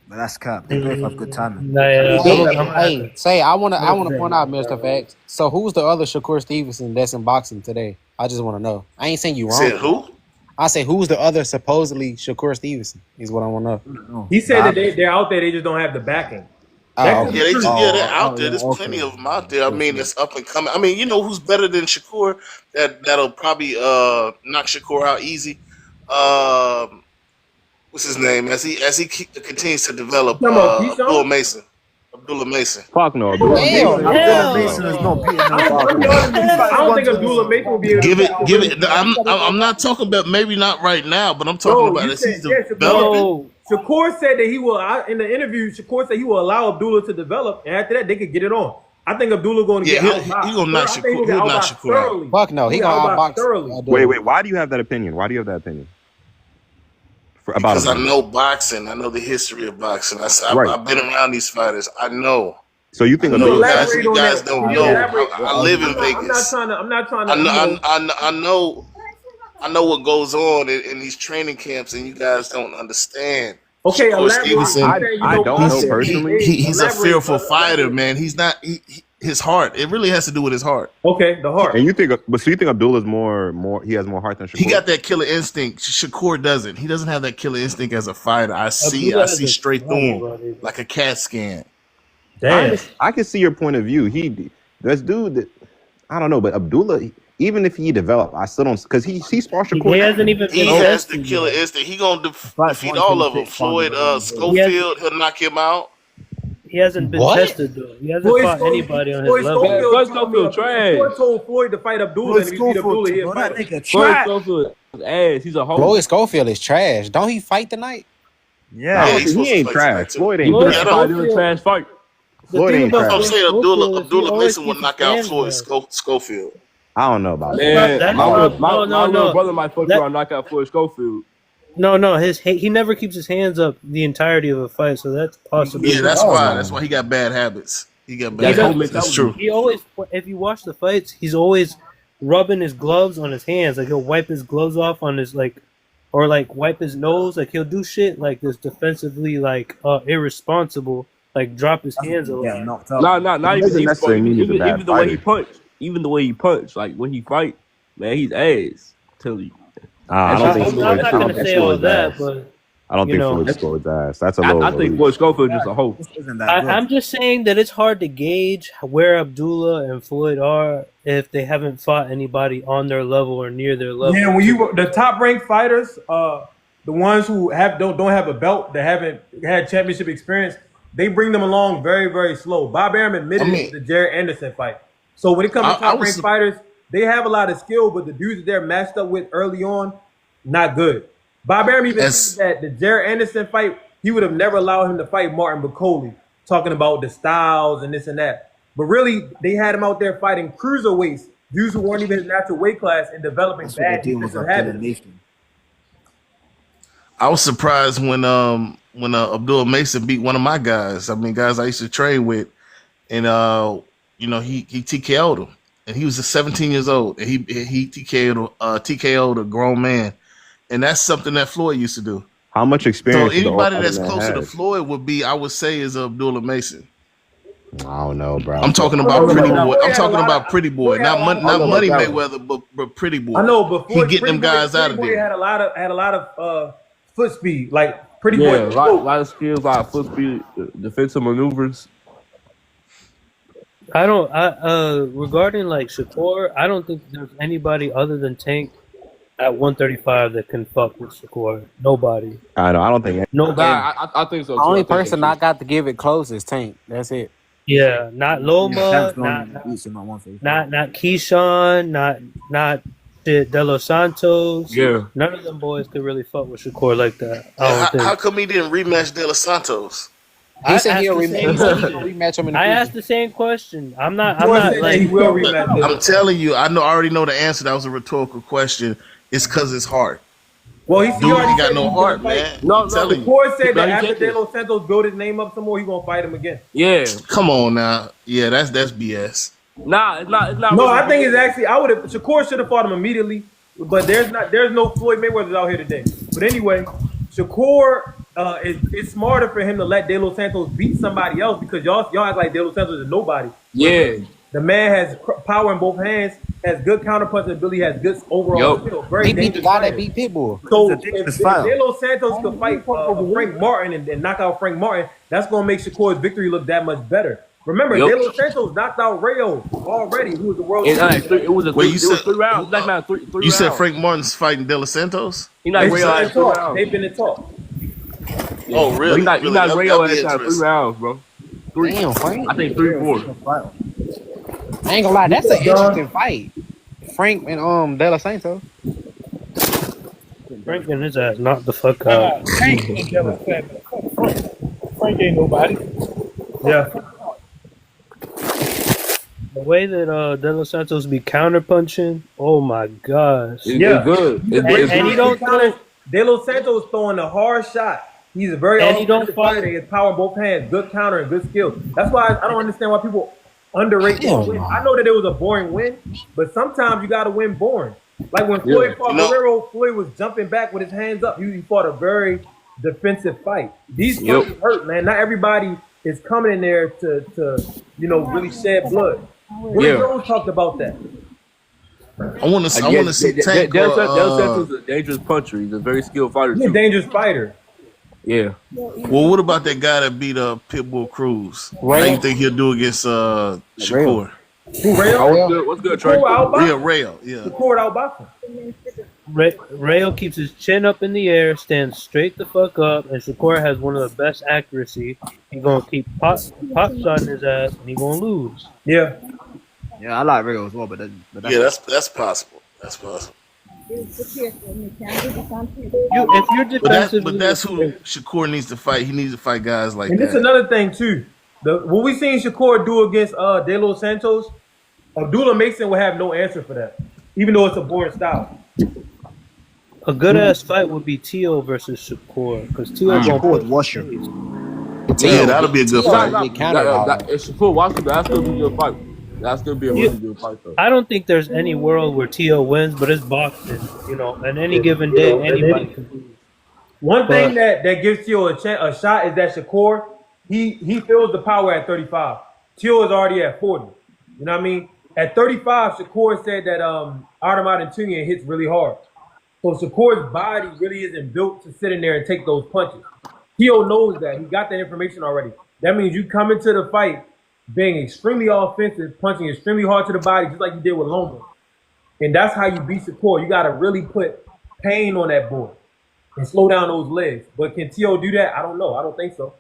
E: But that's cap. They both have good timing.
C: Nah, yeah,
F: Hey, say I wanna point out, Mr. Facts. So who's the other Shakur Stevenson that's in boxing today? I just want to know. I ain't saying you wrong.
B: Said who?
F: I say who's the other supposedly Shakur Stevenson is what I want to know.
A: He said that they're out there. They just don't have the backing.
F: Oh, okay.
B: Yeah, they're out there. There's plenty of them out there. I mean, that's up and coming. I mean, you know who's better than Shakur? That'll probably knock Shakur out easy. What's his name? As he continues to develop, Abdullah Mason.
H: Fuck no.
E: Abdullah Mason is not beating
A: I don't think Abdullah Mason will be able to
B: Give it. I'm not talking about maybe not right now, but I'm talking about as he's developing.
A: Shakur said that he will. In the interview, Shakur said he will allow Abdullah to develop, and after that, they could get it on. I think Abdullah going to get outboxed.
B: He gonna knock Shakur. He'll knock Shakur out.
F: Fuck no, he gonna outbox
A: thoroughly.
H: Wait. Why do you have that opinion?
B: Because I know boxing. I know the history of boxing. I've been around these fighters. I know.
H: So you think
B: you guys don't know. I live in Vegas.
A: I'm not trying to.
B: I know what goes on in these training camps, and you guys don't understand.
A: Okay,
H: I don't know personally.
B: He's a fearful fighter, man. He's not. His heart. It really has to do with his heart.
A: Okay, the heart.
H: And you think Abdullah's more? He has more heart than Shakur.
B: He got that killer instinct. Shakur doesn't. He doesn't have that killer instinct as a fighter. I see straight through him like a CAT scan.
A: Damn.
H: I can see your point of view. This dude that I don't know, but Abdullah, even if he developed, I still don't because he sparred Shakur.
C: He hasn't even.
B: He has the killer instinct. He gonna defeat all of them. Floyd Schofield, he'll knock him out.
C: He hasn't been tested though. He hasn't fought anybody on his level.
I: Floyd Schofield trash.
A: Floyd told Floyd to fight Abdullah, and if he beat Abdullah, he'll fight him.
I: Floyd Schofield is ass. He's a hoe.
F: Floyd Schofield is trash. Don't he fight tonight?
E: Yeah,
H: he ain't trash. Floyd ain't
I: trash. A trash fight.
H: Floyd ain't trash.
B: I'm saying Abdullah Mason will knock out Floyd Schofield.
H: I don't know about that.
I: My little brother might fuck around and knock out Floyd Schofield.
C: No. He never keeps his hands up the entirety of a fight, so that's possible.
B: Yeah, that's why. That's why he got bad habits. He got
C: He
B: better.
C: does-
B: That's true.
C: He always, if you watch the fights, he's always rubbing his gloves on his hands. Like he'll wipe his gloves off on his or wipe his nose. Like he'll do shit like this defensively, irresponsible. Like drop his hands a
E: Yeah,
C: lot.
E: knocked out.
I: Not
H: It doesn't necessarily mean he's a bad
I: even the way he
H: fighter.
I: punched. Even the way he punched, like when he fight, man, he's ass. Tell you.
H: I don't think
C: I'm
H: Floyd.
C: not
H: I
C: gonna
H: don't think
C: say all
H: Floyd's
C: that,
H: ass.
C: but
H: I don't
C: you
H: think
C: know,
H: Floyd Floyd's ass. That's a little.
I: I think Floyd Schofield just a hoe.
E: This isn't that good.
C: I'm just saying that it's hard to gauge where Abdullah and Floyd are if they haven't fought anybody on their level or near their level.
A: Yeah, when the top ranked fighters, the ones who don't have a belt, that haven't had championship experience, they bring them along very, very slow. Bob Arum admitted the Jared Anderson fight. So when it comes to top ranked fighters, they have a lot of skill, but the dudes that they're matched up with early on, not good. Bob Arum even said that the Jared Anderson fight, he would have never allowed him to fight Martin Bacoli, talking about the styles and this and that. But really, they had him out there fighting cruiserweights, dudes who weren't even his natural weight class, and developing
E: That's what they're
A: bad
E: dealing with
A: defensive
E: Abdullah
A: habits.
E: Nation.
B: I was surprised when Abdullah Mason beat one of my guys. I mean, guys I used to train with, and he TKO'd him, and he was just 17 years old, and he TKO'd a grown man, and that's something that Floyd used to do.
H: How much experience?
B: So anybody
H: does
B: that's
H: the other man
B: closer to
H: have?
B: Floyd would be, I would say, is Abdullah Mason.
H: I don't know, bro.
B: I'm talking about Pretty Boy. I'm
A: Floyd
B: talking
A: had a lot
B: about
A: of-
B: Pretty Boy,
A: Floyd had
B: not
A: a lot of-
B: Money
H: I don't know
B: Mayweather, but Pretty Boy.
A: I know, but
B: He
A: Floyd,
B: getting them guys out of
A: Pretty Boy
B: there.
A: had a lot of foot speed, like Pretty
I: Yeah,
A: Boy.
I: a lot of skills, a lot of foot speed, defensive maneuvers.
C: Regarding Shakur, I don't think there's anybody other than Tank at 135 that can fuck with Shakur. Nobody.
H: I know. I don't think.
C: Nobody.
I: I think so.
F: The only person I got to give it close is Tank. That's it.
C: Yeah, not Loma,
E: Tank's
C: not
E: going to beat him at 135.
C: not Keyshawn, not shit De Los Santos.
I: Yeah.
C: None of them boys could really fuck with Shakur like that. I don't think.
B: How come he didn't rematch De Los Santos?
F: He said
C: asked
F: he'll
C: the same question.
F: rematch him in the
C: I
F: future.
C: asked the same question. I'm not
A: He will rematch this.
B: I'm telling you, I already know the answer. That was a rhetorical question. It's because it's hard.
A: Well, he
B: Dude,
A: already
B: he got
A: said
B: no
A: he's
B: heart,
A: gonna fight.
B: man.
I: No,
B: I'm telling you.
A: Ford said
I: No,
A: that
I: he
A: after
I: can't
A: De
I: do
A: Los Santos build his name up some more, he gonna fight him again.
I: Yeah.
B: Come on now. Yeah, that's BS.
I: Nah, it's not.
A: No,
I: really-
A: I think it's actually Shakur should have fought him immediately, but there's no Floyd Mayweather out here today. But anyway, Shakur it's smarter for him to let De Los Santos beat somebody else because y'all act like De Los Santos is nobody.
I: Yeah.
A: The man has power in both hands, has good counterpunching ability, has good overall
I: Yup.
A: skill. Very
F: He beat the
A: dangerous
F: guy that
A: fighter.
F: beat Pitbull.
A: So
E: It's a dangerous
A: if
E: fight.
A: De Los Santos could fight Frank Martin and knock out Frank Martin, that's going to make Shakur's victory look that much better. Remember,
I: Yup.
A: De Los Santos knocked out Rayo already, who was the world
I: It
A: champion.
I: was a
B: Wait,
I: three,
B: you
I: it was
B: said-
I: three rounds. Like now, three
B: You said
I: rounds.
B: Frank Martin's fighting De Los Santos?
I: He not
A: They've
I: Rayo
A: been
I: at 3
A: in talk.
I: rounds.
A: They've been in talk.
B: Oh, really?
I: He not
B: Really?
I: Rayo
B: That'd be
I: at 3
B: interesting.
I: rounds, bro. Three.
F: Damn, Frank.
I: I think 3-4.
F: I ain't gonna lie, that's an interesting fight. Frank and De La Santos.
C: Frank and his ass knocked the fuck out.
J: Frank ain't nobody.
A: Yeah.
C: The way that De Los Santos be counterpunching, oh my gosh.
I: It's good.
C: And he don't throw.
A: De Los Santos throwing a hard shot. He's a very
C: And he don't
A: offensive fighter. He has power in both hands, good counter and good skill. That's why I don't understand why people underrate this win. I know that it was a boring win, but sometimes you got to win boring. Like when Floyd fought Guerrero, Floyd was jumping back with his hands up. He fought a very defensive fight. These fights hurt, man. Not everybody is coming in there to really shed blood. Willie Jones talked about that.
B: I want to see Tank.
I: Del Santos is a dangerous puncher. He's a very skilled fighter.
A: He's a
I: too.
A: dangerous fighter.
I: Yeah.
B: Well, what about that guy that beat Pitbull Cruz? How you think he'll do against Shakur?
A: Who, Rayo?
I: What's good, Trey?
B: Rayo, yeah.
A: Shakur outboxing.
C: Rayo keeps his chin up in the air, stands straight the fuck up, and Shakur has one of the best accuracy. He's gonna keep pop shotting his ass, and he's gonna lose.
A: Yeah.
E: Yeah, I like Rayo as well, but
B: that's possible. That's possible.
C: If you're defensive,
B: But that's who Shakur needs to fight. He needs to fight guys like
A: And
B: that.
A: this is another thing too. What we seen Shakur do against De Los Santos, Abdullah Mason will have no answer for that, even though it's a boring style.
C: a good ass fight would be Tio versus Shakur, because Tio gonna
E: Shakur
C: put
E: would wash him.
B: Yeah, that'll be a good
F: Tio
B: fight.
F: would get countered out.
I: If Shakur Washington, that's still be a good fight. That's still be a really good fight though.
C: I don't think there's any world where Tio wins, but it's boxing, you know. And any given day, anybody can lose.
A: One thing that gives Tio a shot is that Shakur, he feels the power at 35. Tio is already at 40. You know what I mean? At 35, Shakur said that Artem Adesanya hits really hard. So Shakur's body really isn't built to sit in there and take those punches. Tio knows that. He got that information already. That means you come into the fight being extremely offensive, punching extremely hard to the body, just like you did with Loma. And that's how you beat Shakur. You got to really put pain on that boy and slow down those legs. But can Tio do that? I don't know. I don't think so.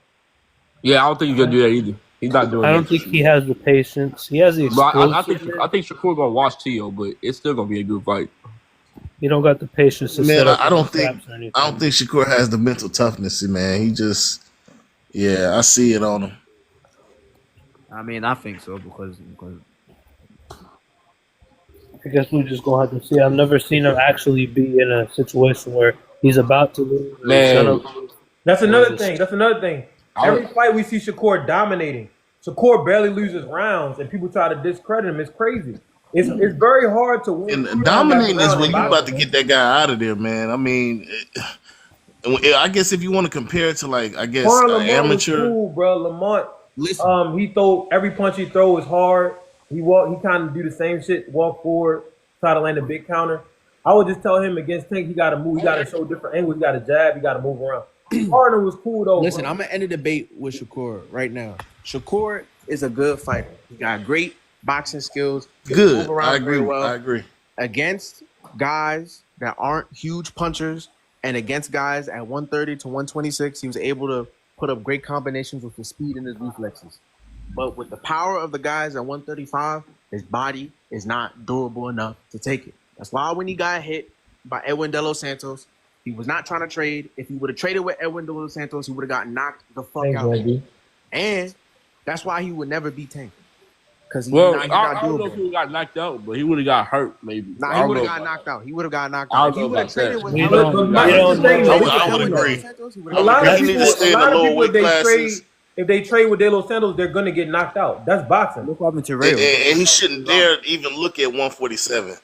I: Yeah, I don't think he's gonna do that either. He's not doing.
C: I don't think he has the patience. He has the explosiveness.
I: I think Shakur gonna watch Tio, but it's still gonna be a good fight.
C: He don't got the patience to
B: Man,
C: set up
B: I don't
C: traps or anything.
B: think Shakur has the mental toughness, man. He just, yeah, I see it on him.
E: I mean, I think so because
C: I guess we just gonna have to see. I've never seen him actually be in a situation where he's about to lose.
I: Man.
A: That's another thing. Every fight we see Shakur dominating. Shakur barely loses rounds, and people try to discredit him. It's crazy. It's very hard to win.
B: And dominating is when you about to get that guy out of there, man. I mean, I guess if you want to compare it to like, I guess
A: Lamont
B: amateur.
A: was cool, bro. Lamont,
F: Listen,
A: he throw every punch he throw is hard. He kind of do the same shit, walk forward, try to land a big counter. I would just tell him against Tank, he got to move. He got to show different angles. He got to jab. He got to move around. Partner was cool though.
F: listen,
A: bro.
F: I'm gonna end the debate with Shakur right now. Shakur is a good fighter. He got great boxing skills. He can move
B: Good.
F: around
B: I agree.
F: very well.
B: I agree.
F: Against guys that aren't huge punchers and against guys at 130 to 126, he was able to put up great combinations with his speed and his reflexes. But with the power of the guys at 135, his body is not durable enough to take it. That's why when he got hit by Edwin De Los Santos, he was not trying to trade. If he would have traded with Edwin De Los Santos, he would have gotten knocked the fuck out. And that's why he would never beat Tank. Because he's
I: Well,
F: not
I: I don't know
F: durable.
I: if he would got knocked out, but he would have got hurt maybe.
F: Nah,
I: I
F: he
I: don't
F: would have
I: know
F: got
I: about
F: knocked out. He would have got knocked
I: I
F: out.
I: don't
F: If he
I: know
F: would have
I: about
F: traded
I: that.
F: with
C: We
F: Edwin
C: don't-
F: De Los
C: we don't
F: Santos,
C: know.
B: I would agree.
A: A lot of
B: He need to
A: people,
B: stay in
A: a
B: the
A: lot of
B: lower
A: people,
B: weight classes.
A: if they trade with De Los Santos, they're gonna get knocked out. That's boxing.
E: look what happened to
B: And,
E: Ray.
B: and he shouldn't dare even look at 147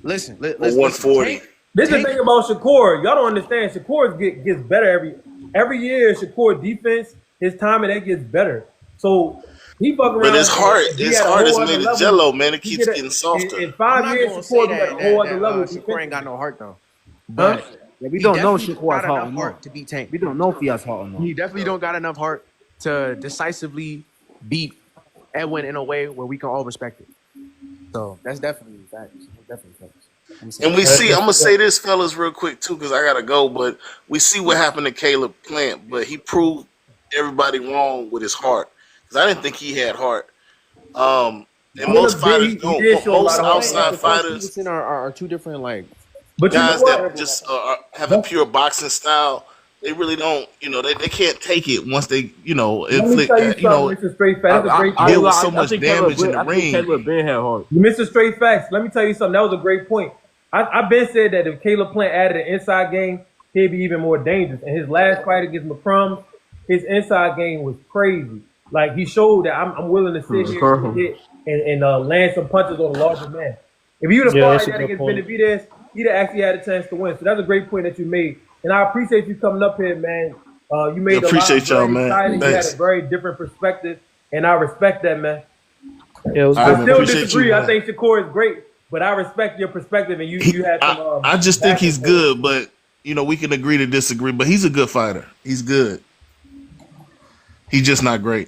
F: Listen,
B: or 140.
A: This is the thing about Shakur. Y'all don't understand. Shakur gets better every year. Shakur defense, his timing, that gets better. So he fuck around.
B: But his heart,
A: he
B: his
A: at a
B: heart is
A: whole
B: made
A: other
B: of
A: level.
B: jello, man. It
A: He
B: keeps
A: get a-
B: getting softer.
A: In
F: I'm
A: 5
F: not
A: years,
F: gonna say
A: Shakur be at
F: that,
A: a whole other
F: that
A: level.
F: Shakur ain't got no heart though.
A: Huh?
F: But
E: Yeah, we
F: he
E: don't know
F: definitely
E: Shakur's
F: got
E: heart
F: enough
E: or not.
F: heart to beat Tank.
E: We don't know if he has heart or not.
F: He definitely don't got enough heart to decisively beat Edwin in a way where we can all respect it. So that's definitely facts. Definitely facts.
B: And we see, I'm gonna say this, fellas, real quick too, because I gotta go. But we see what happened to Caleb Plant, but he proved everybody wrong with his heart. Because I didn't think he had heart. And most fighters don't.
A: did show a
B: Most
A: lot of heart.
B: outside fighters,
F: Stevenson are two different like.
A: But you know
B: guys
A: what?
B: that just have a pure boxing style, they really don't. You know, they can't take it once they, you know,
A: Let me
B: inflict.
A: tell you
B: You know,
A: something, Mr. Straight Facts. That's a great
B: deal
A: point.
B: with so much
I: think
B: damage in the
I: I think
B: ring.
I: Caleb Ben had heart.
A: You Mr. Straight Facts. Let me tell you something. That was a great point. I've been said that if Caleb Plant added an inside game, he'd be even more dangerous. And his last fight against McCrum, his inside game was crazy. Like he showed that I'm willing to sit here and hit and land some punches on a larger man. If he would have fought
C: that's
A: like
C: a
A: that
C: good
A: against
C: point.
A: Benavidez, he'd have actually had a chance to win. So that's a great point that you made. And I appreciate you coming up here, man. You made
B: Appreciate
A: a lot
B: y'all,
A: of
B: man.
A: exciting. You had
B: Thanks.
A: a very different perspective, and I respect that, man.
C: Yeah, it was
B: I
C: good.
A: I still
B: appreciate
A: disagree.
B: you,
A: I
B: man.
A: think Shakur is great, but I respect your perspective, and you had some.
B: I just think
A: back
B: he's
A: and forth.
B: good, but you know we can agree to disagree. But he's a good fighter. He's good. He's just not great.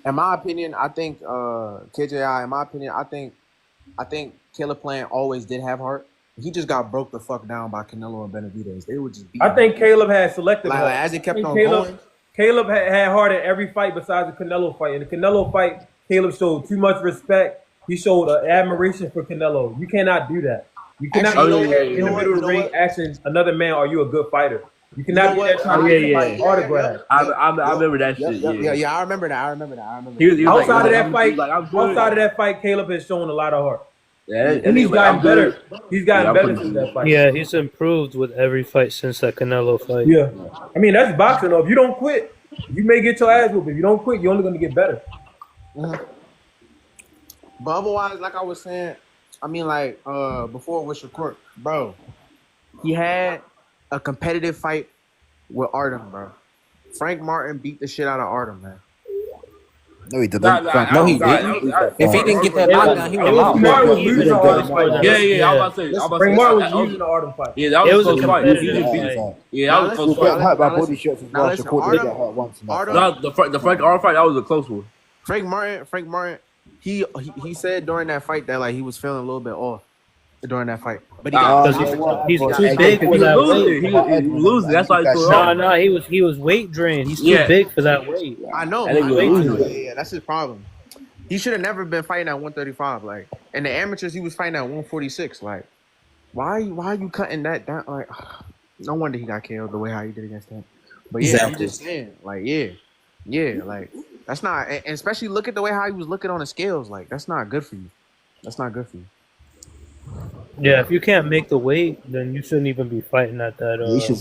F: In my opinion, I think KJI. In my opinion, I think Caleb Plant always did have heart. He just got broke the fuck down by Canelo and Benavidez. They would just beat
A: I
F: him.
A: think Caleb had selective
F: Like,
A: heart.
F: as it kept
A: I think
F: on
A: Caleb,
F: going.
A: Caleb had heart in every fight besides the Canelo fight. In the Canelo fight, Caleb showed too much respect. He showed admiration for Canelo. You cannot do that. You cannot
F: Actually,
A: be
F: you
A: in
F: know
A: the
F: what?
A: middle of
F: You
A: the
F: know
A: ring
F: what?
A: asking another man, "Are you a good fighter?" You
F: You
A: cannot
F: know
A: be
F: what?
A: that trying to get somebody's autograph.
I: I remember that shit.
F: Yeah, I remember that.
I: He was like,
A: Outside of
I: I'm
A: that fight,
I: like, I'm good.
A: outside of that fight, Caleb has shown a lot of heart.
I: Yeah,
A: And he's gotten
I: I'm
A: better.
I: good.
A: He's gotten
I: Yeah, I'm
A: better
I: putting
A: since
I: him.
A: that fight.
C: Yeah, he's improved with every fight since that Canelo fight.
A: Yeah. I mean, that's boxing though. If you don't quit, you may get your ass whooped. If you don't quit, you're only gonna get better.
F: But otherwise, like I was saying, I mean, like before with Shakur, bro, he had a competitive fight with Artem, bro. Frank Martin beat the shit out of Artem, man.
E: No, he didn't.
J: No, he didn't. If he didn't get that knockdown, he
A: It
J: was
A: was
J: out.
A: Martin was losing the Artem fight.
I: Yeah, I was about to say.
A: Frank Martin was losing the Artem fight.
I: Yeah, that
C: It
I: was
C: was
I: a
C: a
I: close fight. He
C: competitive
I: didn't beat
C: fight.
I: it. Yeah, that was a close
F: Now
I: fight.
F: listen,
E: by
F: now
E: body
F: listen,
E: shots as
F: now
E: well.
F: listen,
E: Shakur did get
F: Artem-
E: hurt once. in that
F: Artem-
E: fight.
I: No, the Frank R fight, that was a close one.
F: Frank Martin, he said during that fight that like he was feeling a little bit off during that fight, but he got
C: He's
E: But
C: too
E: hey,
C: big
I: He
C: for
I: was
C: that
I: losing.
C: weight.
I: He was losing. That's why he threw it
C: No,
I: off.
C: no, he was weight drained. He's too
I: Yeah.
C: big for that weight.
F: I know.
I: I think
F: I
I: he
F: know.
I: was losing.
F: Yeah, that's his problem. He should have never been fighting at 135. Like, in the amateurs, he was fighting at 146. Like, why are you cutting that down? Like, no wonder he got killed the way how he did against him. But yeah, I'm
J: Exactly.
F: just saying, like, yeah, like that's not, and especially look at the way how he was looking on the scales. Like, that's not good for you. That's not good for you.
C: Yeah, if you can't make the weight, then you shouldn't even be fighting at that.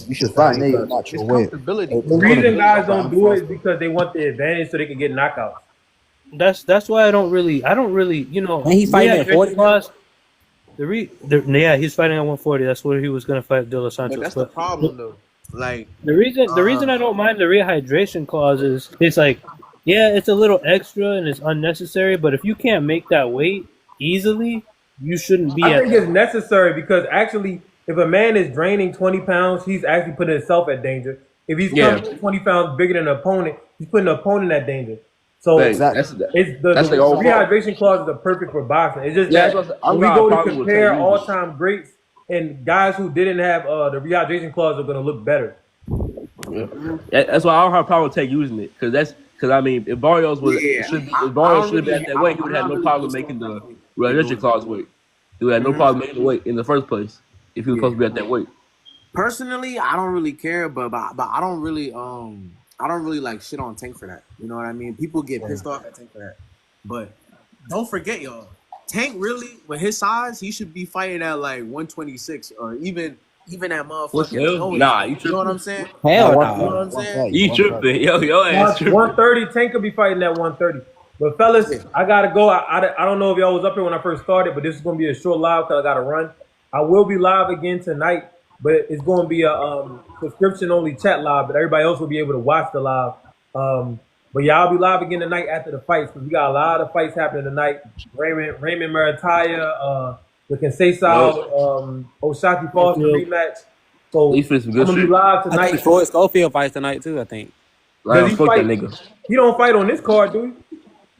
E: You should fight near your
F: It's
E: natural weight.
F: comfortability.
A: The reason guys don't do it is because they want the advantage so they can get knockouts.
C: That's why I don't really, you know.
J: And he fighting at 40 now?
C: class. Yeah, he's fighting at 140. That's where he was gonna fight De Los
F: But
C: Santos.
F: that's the problem, though. Like,
C: The reason I don't mind the rehydration clause is it's like, yeah, it's a little extra and it's unnecessary, but if you can't make that weight easily, you shouldn't be
A: I
C: at
A: think it's necessary because actually, if a man is draining 20 pounds, he's actually putting himself at danger. If he's
I: Yeah.
A: coming 20 pounds bigger than an opponent, he's putting the opponent at danger. So
I: Hey,
E: Exactly.
A: it's the
I: That's the whole
A: rehydration clauses are perfect for boxing. It's just
I: Yeah,
A: that
I: that's what I'm
A: when we
I: not
A: go
I: a
A: to
I: problem with
A: compare
I: Tank
A: all-time greats and guys who didn't have the rehydration clause are going to look better.
I: That's why I don't have a problem with Tank using it because I mean if Barrios was if Barrios should have been at that weight, he would have had no problem making the registration clause weight. He would have no problem making the weight in the first place if he was supposed to be at that weight.
F: personally, I don't really care, but I don't really like shit on Tank for that. You know what I mean? People get pissed off at Tank for that. But don't forget, y'all, Tank really with his size, he should be fighting at like 126 or even at motherfucking.
I: Hell? Nah, you
F: you know what I'm saying?
J: Hell
F: You know
J: no.
F: what I'm saying?
I: You tripping, yo ass tripping.
A: 130, Tank could be fighting at 130. But fellas, I gotta go. I don't know if y'all was up here when I first started, but this is gonna be a short live because I gotta run. I will be live again tonight, but it's gonna be a subscription only chat live. But everybody else will be able to watch the live. But yeah, I'll be live again tonight after the fights because we got a lot of fights happening tonight. Raymond Marataya, the Conceição, Oshaki Foster rematch. So
I: He's for some
A: I'm
I: good
A: gonna be
I: shit.
A: live
J: I think
A: tonight.
J: Floyd Schofield fights tonight too. I think.
A: Does he
I: Fuck that
A: fight?
I: nigga.
A: He don't fight on this card, do he?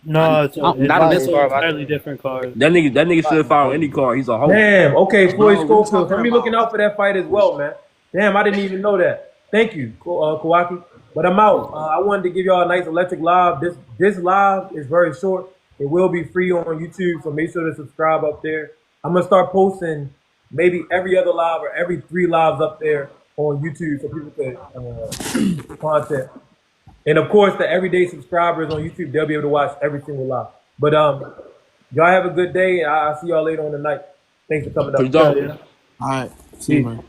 C: No, it's
J: Not
C: it's
J: on this
C: an
J: card.
C: entirely different card.
I: That nigga should have fought on any card. He's a hoe.
A: Damn. Okay, Floyd
F: No, we're
A: Schofield.
F: talking
A: So be
F: about-
A: looking out for that fight as well, man. Damn, I didn't even know that. Thank you, Kawaki. But I'm out. I wanted to give y'all a nice electric live. This live is very short. It will be free on YouTube, so make sure to subscribe up there. I'm gonna start posting maybe every other live or every 3 lives up there on YouTube so people can content. And of course, the everyday subscribers on YouTube, they'll be able to watch every single live. But y'all have a good day. I'll see y'all later on tonight. Thanks for coming up.
I: Pretty dope.
C: Yeah.
F: All right. See you, man.